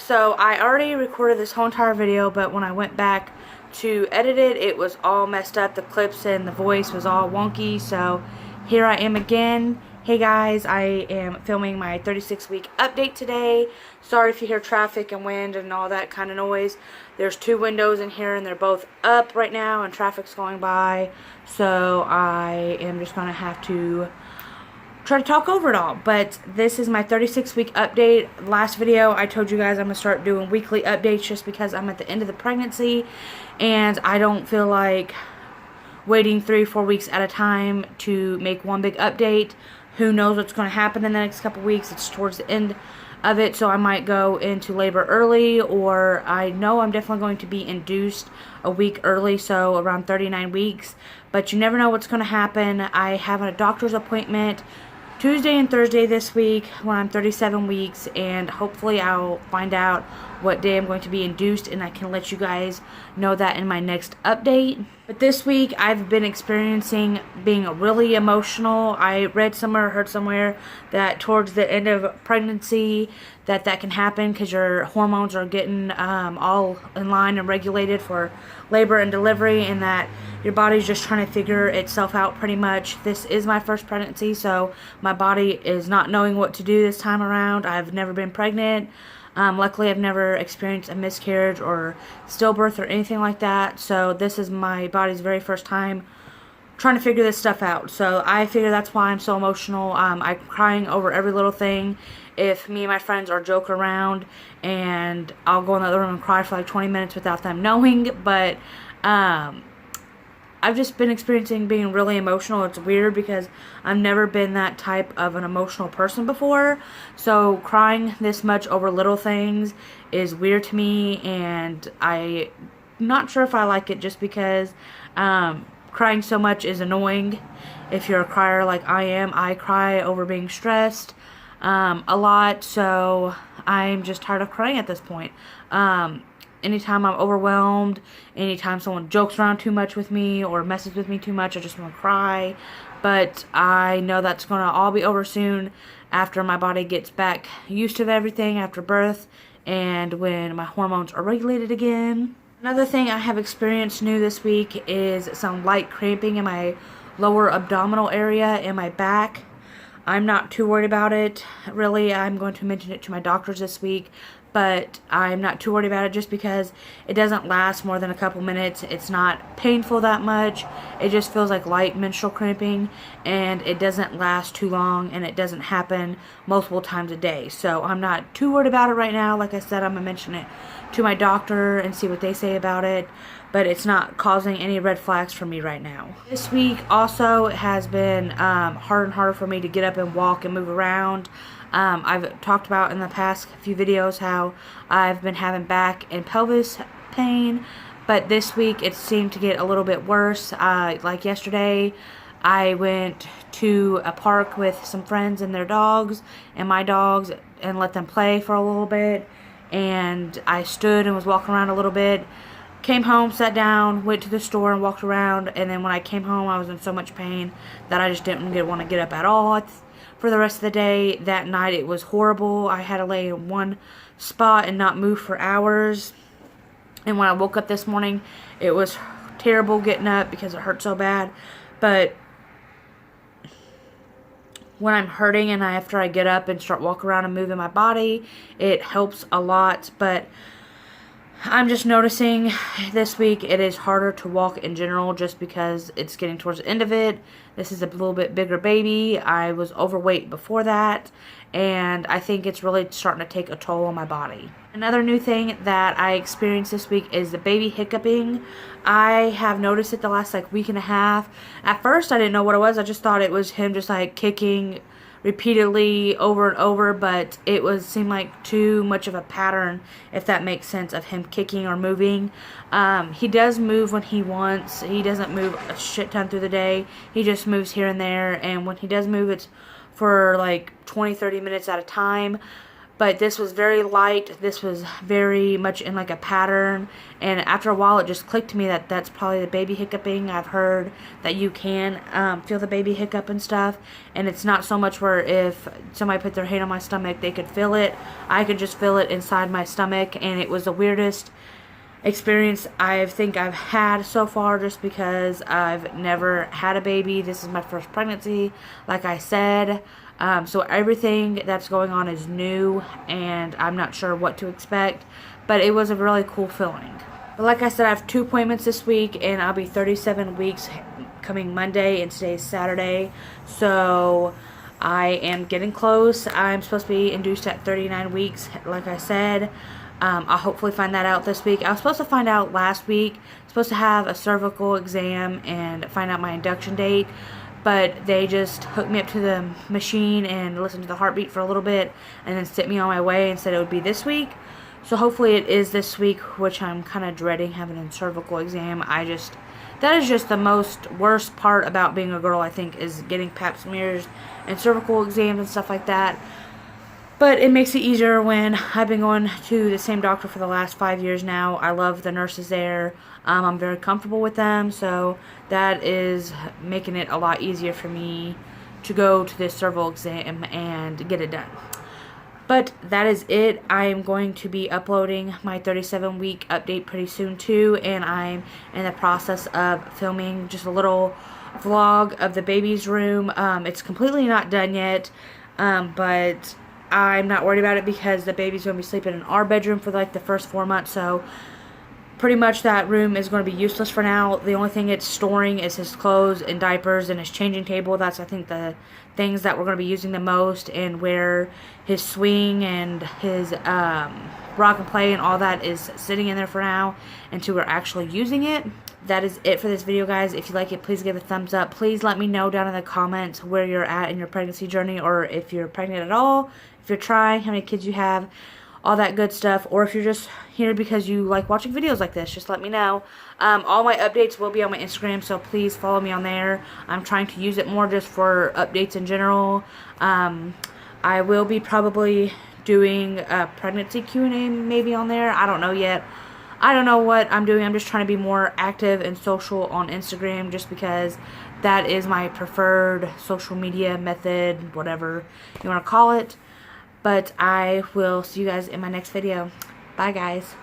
So I already recorded this whole entire video, but when I went back to edit it, it was all messed up. The clips and the voice was all wonky. So here I am again. Hey guys, I am filming my 36-week update today. Sorry if you hear traffic and wind and all that kind of noise. There's two windows in here and they're both up right now and traffic's going by. So I am just going to have to try to talk over it all. But this is my 36-week update. Last video I told you guys I'm going to start doing weekly updates just because I'm at the end of the pregnancy and I don't feel like waiting 3-4 weeks at a time to make one big update. Who knows what's going to happen in the next couple weeks. It's towards the end of it, so I might go into labor early, or I know I'm definitely going to be induced a week early, so around 39 weeks. But you never know what's going to happen. I have a doctor's appointment Tuesday and Thursday this week when I'm 37 weeks, and hopefully I'll find out what day I'm going to be induced, and I can let you guys know that in my next update. But this week I've been experiencing being really emotional. I read somewhere, heard somewhere that towards the end of pregnancy that can happen because your hormones are getting all in line and regulated for labor and delivery, and that your body's just trying to figure itself out pretty much. This is my first pregnancy, so my body is not knowing what to do this time around. I've never been pregnant. Luckily, I've never experienced a miscarriage or stillbirth or anything like that. So this is my body's very first time trying to figure this stuff out. So I figure that's why I'm so emotional. I'm crying over every little thing. If me and my friends are joking around, and I'll go in the other room and cry for like 20 minutes without them knowing. But I've just been experiencing being really emotional. It's weird because I've never been that type of an emotional person before. So crying this much over little things is weird to me, and I'm not sure if I like it just because crying so much is annoying. If you're a crier like I am, I cry over being stressed a lot, so I'm just tired of crying at this point. Anytime I'm overwhelmed, anytime someone jokes around too much with me or messes with me too much, I just want to cry. But I know that's going to all be over soon after my body gets back used to everything after birth and when my hormones are regulated again. Another thing I have experienced new this week is some light cramping in my lower abdominal area and my back. I'm not too worried about it, really. I'm going to mention it to my doctors this week, but I'm not too worried about it just because it doesn't last more than a couple minutes. It's not painful that much. It just feels like light menstrual cramping, and it doesn't last too long, and it doesn't happen multiple times a day. So I'm not too worried about it right now. Like I said, I'm going to mention it to my doctor and see what they say about it, but it's not causing any red flags for me right now. This week also has been harder and harder for me to get up and walk and move around. I've talked about in the past few videos how I've been having back and pelvis pain, but this week it seemed to get a little bit worse. Like yesterday, I went to a park with some friends and their dogs and my dogs and let them play for a little bit, and I stood and was walking around a little bit. Came home, sat down, went to the store and walked around, and then when I came home I was in so much pain that I just didn't want to get up at all for the rest of the day. That night it was horrible. I had to lay in one spot and not move for hours, and when I woke up this morning it was terrible getting up because it hurt so bad. But when I'm hurting and after I get up and start walking around and moving my body, it helps a lot. But I'm just noticing this week it is harder to walk in general just because it's getting towards the end of it. This is a little bit bigger baby. I was overweight before that, and I think it's really starting to take a toll on my body. Another new thing that I experienced this week is the baby hiccuping. I have noticed it the last week and a half. At first I didn't know what it was. I just thought it was him just kicking repeatedly over and over, but it seemed like too much of a pattern, if that makes sense, of him kicking or moving. He does move when he wants. He doesn't move a shit ton through the day. He just moves here and there, and when he does move, it's for 20-30 minutes at a time. But this was very light. This was very much in like a pattern. And after a while, it just clicked to me that that's probably the baby hiccuping. I've heard that you can feel the baby hiccup and stuff. And it's not so much where if somebody put their hand on my stomach, they could feel it. I could just feel it inside my stomach. And it was the weirdest experience I think I've had so far, just because I've never had a baby. This is my first pregnancy, like I said. So everything that's going on is new, and I'm not sure what to expect, but it was a really cool feeling. But like I said, I have 2 appointments this week, and I'll be 37 weeks coming Monday, and today's Saturday, so I am getting close. I'm supposed to be induced at 39 weeks, like I said. I'll hopefully find that out this week. I was supposed to find out last week. I was supposed to have a cervical exam and find out my induction date, but they just hooked me up to the machine and listened to the heartbeat for a little bit and then sent me on my way and said it would be this week. So hopefully it is this week, which I'm kind of dreading having a cervical exam. That is just the most worst part about being a girl, I think, is getting pap smears and cervical exams and stuff like that. But it makes it easier when I've been going to the same doctor for the last 5 years now. I love the nurses there. I'm very comfortable with them, so that is making it a lot easier for me to go to this cervical exam and get it done. But that is it. I am going to be uploading my 37-week update pretty soon too, and I'm in the process of filming just a little vlog of the baby's room. It's completely not done yet, but I'm not worried about it because the baby's going to be sleeping in our bedroom for like the first 4 months, so pretty much that room is going to be useless for now. The only thing it's storing is his clothes and diapers and his changing table. That's, I think, the things that we're going to be using the most, and where his swing and his rock and play and all that is sitting in there for now until we're actually using it. That is it for this video, guys. If you like it, please give it a thumbs up. Please let me know down in the comments where you're at in your pregnancy journey, or if you're pregnant at all, if you're trying, how many kids you have, all that good stuff, or if you're just here because you like watching videos like this, just let me know. All my updates will be on my Instagram, so please follow me on there. I'm trying to use it more just for updates in general. I will be probably doing a pregnancy Q&A maybe on there. I don't know yet. I don't know what I'm doing. I'm just trying to be more active and social on Instagram, just because that is my preferred social media method, whatever you want to call it. But I will see you guys in my next video. Bye, guys.